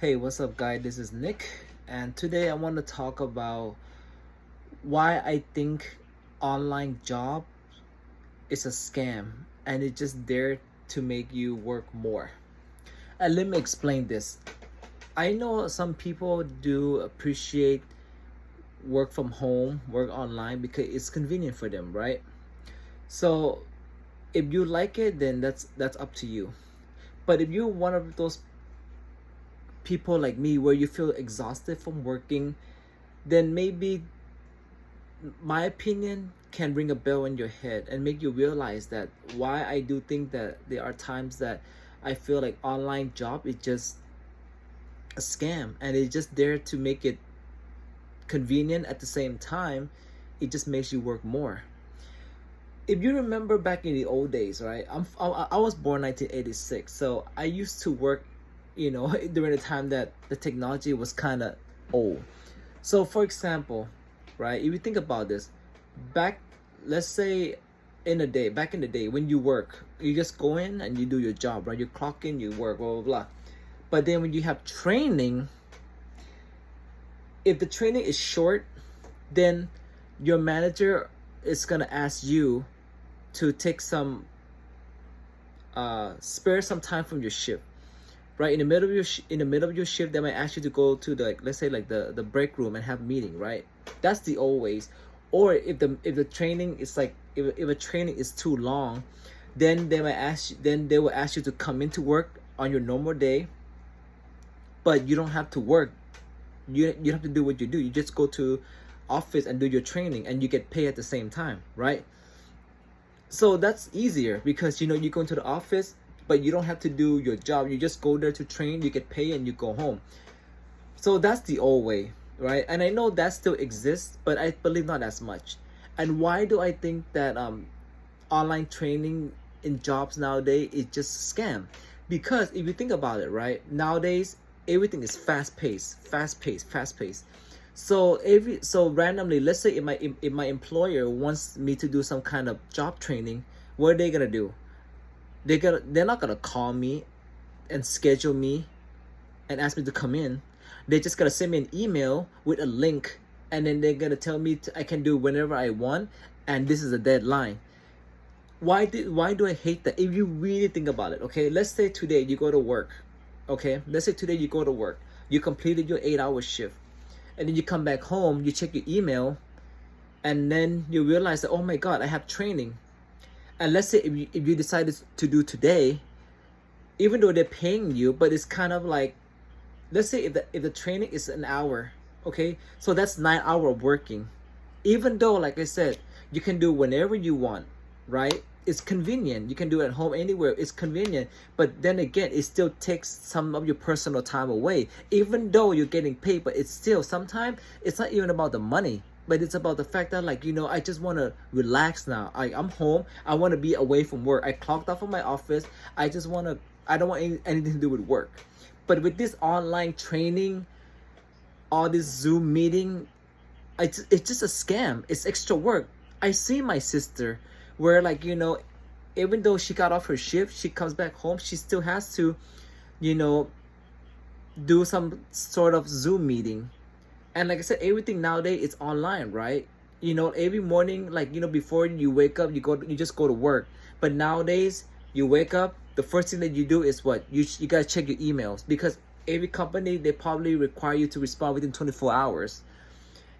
Hey, what's up, guys? This is Nick, and today I want to talk about why I think online job is a scam and it's just there to make you work more. And let me explain this. I know some people do appreciate work from home, work online because it's convenient for them, right? So if you like it, then that's up to you. But if you're one of those people like me where you feel exhausted from working, then maybe my opinion can ring a bell in your head and make you realize that why I do think that there are times that I feel like online job is just a scam and it's just there to make it convenient. At the same time, it just makes you work more. If you remember back in the old days, right? I was born 1986, so I used to work, during the time that the technology was kind of old. So for example, right, if you think about this, back, let's say back in the day when you work, you just go in and you do your job, right? You clock in, you work, blah blah blah. But then when you have training, if the training is short, then your manager is gonna ask you to take some spare some time from your shift, right? In the middle of your shift, they might ask you to go to the, like, let's say like the break room and have a meeting, right? That's the old ways. Or if the training is like, if a training is too long, then they will ask you to come into work on your normal day, but you don't have to work. You have to do what you do. You just go to office and do your training and you get paid at the same time, right? So that's easier because you go into the office, but you don't have to do your job. You just go there to train, you get paid, and you go home. So that's the old way, right? And I know that still exists, but I believe not as much. And why do I think that online training in jobs nowadays is just a scam? Because if you think about it, right, nowadays everything is fast paced. So randomly, let's say if my employer wants me to do some kind of job training, what are they gonna do? They're not gonna call me and schedule me and ask me to come in. They're just gonna send me an email with a link, and then they're gonna tell me I can do whenever I want, and this is a deadline. Why do I hate that? If you really think about it, okay, let's say today you go to work, okay, let's say today you go to work, you completed your 8 hour shift, and then you come back home, you check your email, and then you realize that, oh my god, I have training. And let's say if you decided to do today, even though they're paying you, but it's kind of like, let's say if the training is an hour, okay, so that's 9 hour of working. Even though, like I said, you can do whenever you want, right? It's convenient. You can do it at home, anywhere. It's convenient. But then again, it still takes some of your personal time away. Even though you're getting paid, but it's still, sometimes it's not even about the money, but it's about the fact that, like, I just want to relax now. I'm home. I want to be away from work. I clocked off of my office. I don't want anything to do with work. But with this online training, all this Zoom meeting, it's just a scam. It's extra work. I see my sister where, like, even though she got off her shift, she comes back home, she still has to, you know, do some sort of Zoom meeting. And like I said, everything nowadays is online, right? Every morning, like, before you wake up, you just go to work. But nowadays, you wake up, the first thing that you do is what? You gotta check your emails, because every company, they probably require you to respond within 24 hours.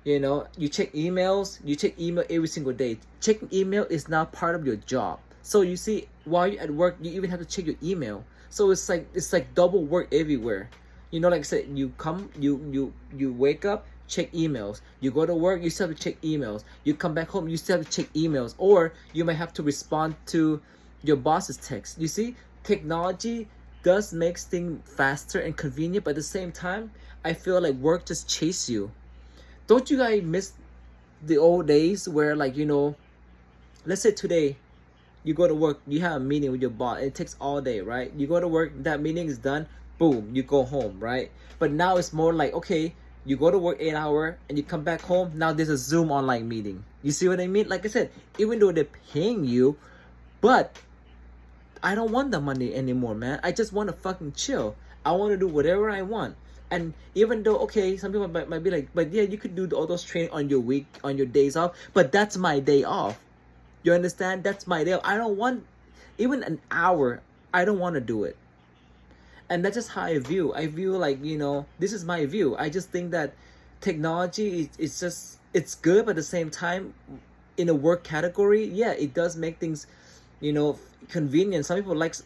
You check emails, you check email every single day. Checking email is now part of your job. So you see, while you're at work, you even have to check your email. So it's like double work everywhere. Like I said, you wake up, check emails. You go to work, you still have to check emails. You come back home, you still have to check emails. Or you might have to respond to your boss's text. You see, technology does make things faster and convenient, but at the same time, I feel like work just chase you. Don't you guys miss the old days where, like, let's say today you go to work, you have a meeting with your boss, it takes all day, right? You go to work, that meeting is done, boom, you go home, right? But now it's more like, okay, you go to work 8 hour and you come back home, now there's a Zoom online meeting. You see what I mean? Like I said, even though they're paying you, but I don't want the money anymore, man. I just want to fucking chill. I want to do whatever I want. And even though, okay, some people might be like, but yeah, you could do all those training on your week, on your days off, but that's my day off. You understand? That's my day off. I don't want even an hour. I don't want to do it. And that's just how I view. I view like, this is my view. I just think that technology is just, it's good, but at the same time, in a work category, yeah, it does make things, convenient. Some people likes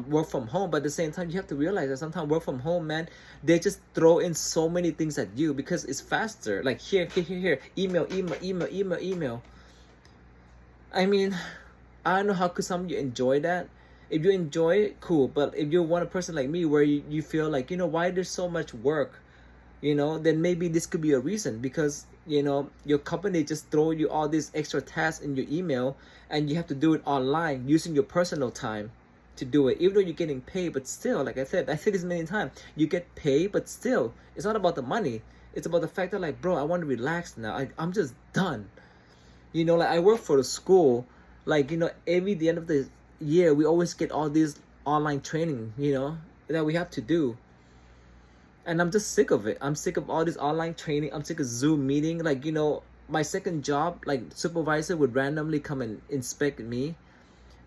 work from home, but at the same time, you have to realize that sometimes work from home, man, they just throw in so many things at you because it's faster. Like here, email. I mean, I don't know how could some of you enjoy that. If you enjoy it, cool. But if you're one person like me where you feel like, why there's so much work, then maybe this could be a reason because, your company just throw you all these extra tasks in your email and you have to do it online using your personal time to do it. Even though you're getting paid, but still, like I said this many times, you get paid, but still, it's not about the money. It's about the fact that like, bro, I want to relax now. I'm just done. Like I work for the school, like, every the end of the year, we always get all these online training, that we have to do. And I'm just sick of it. I'm sick of all this online training. I'm sick of Zoom meeting. Like, my second job, like supervisor would randomly come and inspect me.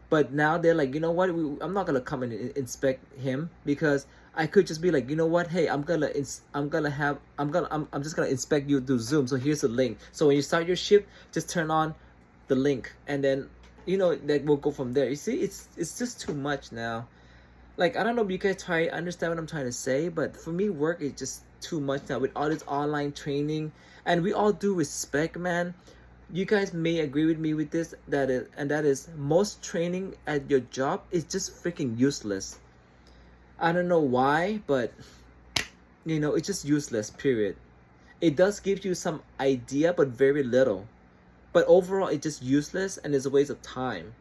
But now they're like, you know what? I'm not gonna come and inspect him because I could just be like, you know what? Hey, I'm just gonna inspect you through Zoom. So here's the link. So when you start your shift, just turn on the link, and then that will go from there. You see, it's just too much now. Like, I don't know if you guys understand what I'm trying to say, but for me, work is just too much now with all this online training, and we all do respect, man. You guys may agree with me with this, that is most training at your job is just freaking useless. I don't know why, but it's just useless, period. It does give you some idea, but very little. But overall, it's just useless and it's a waste of time.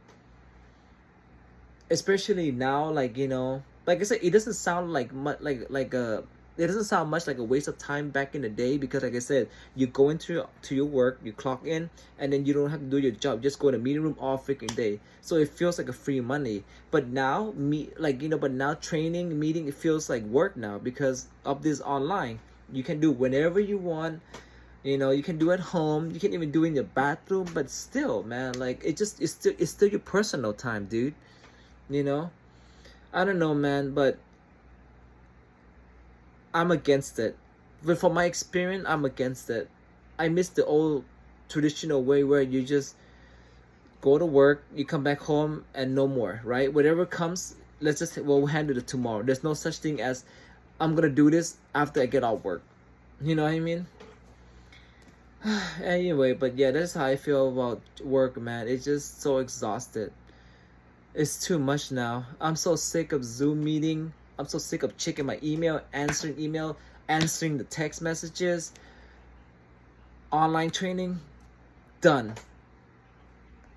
Especially now, like like I said, it doesn't sound like much it doesn't sound much like a waste of time back in the day because, like I said, you go into your work, you clock in, and then you don't have to do your job. Just go to the meeting room all freaking day. So it feels like a free money. But now, but now training, meeting, it feels like work now because of this online. You can do whenever you want. You can do at home. You can even do it in your bathroom. But still, man, like it's still your personal time, dude. I don't know, man, but I'm against it. But from my experience, I'm against it. I miss the old traditional way where you just go to work, you come back home, and no more, right? Whatever comes, we'll handle it tomorrow. There's no such thing as I'm gonna do this after I get out work. You know what I mean? Anyway, but yeah, that's how I feel about work, man. It's just so exhausted. It's too much now. I'm so sick of Zoom meeting. I'm so sick of checking my email, answering the text messages, online training. Done.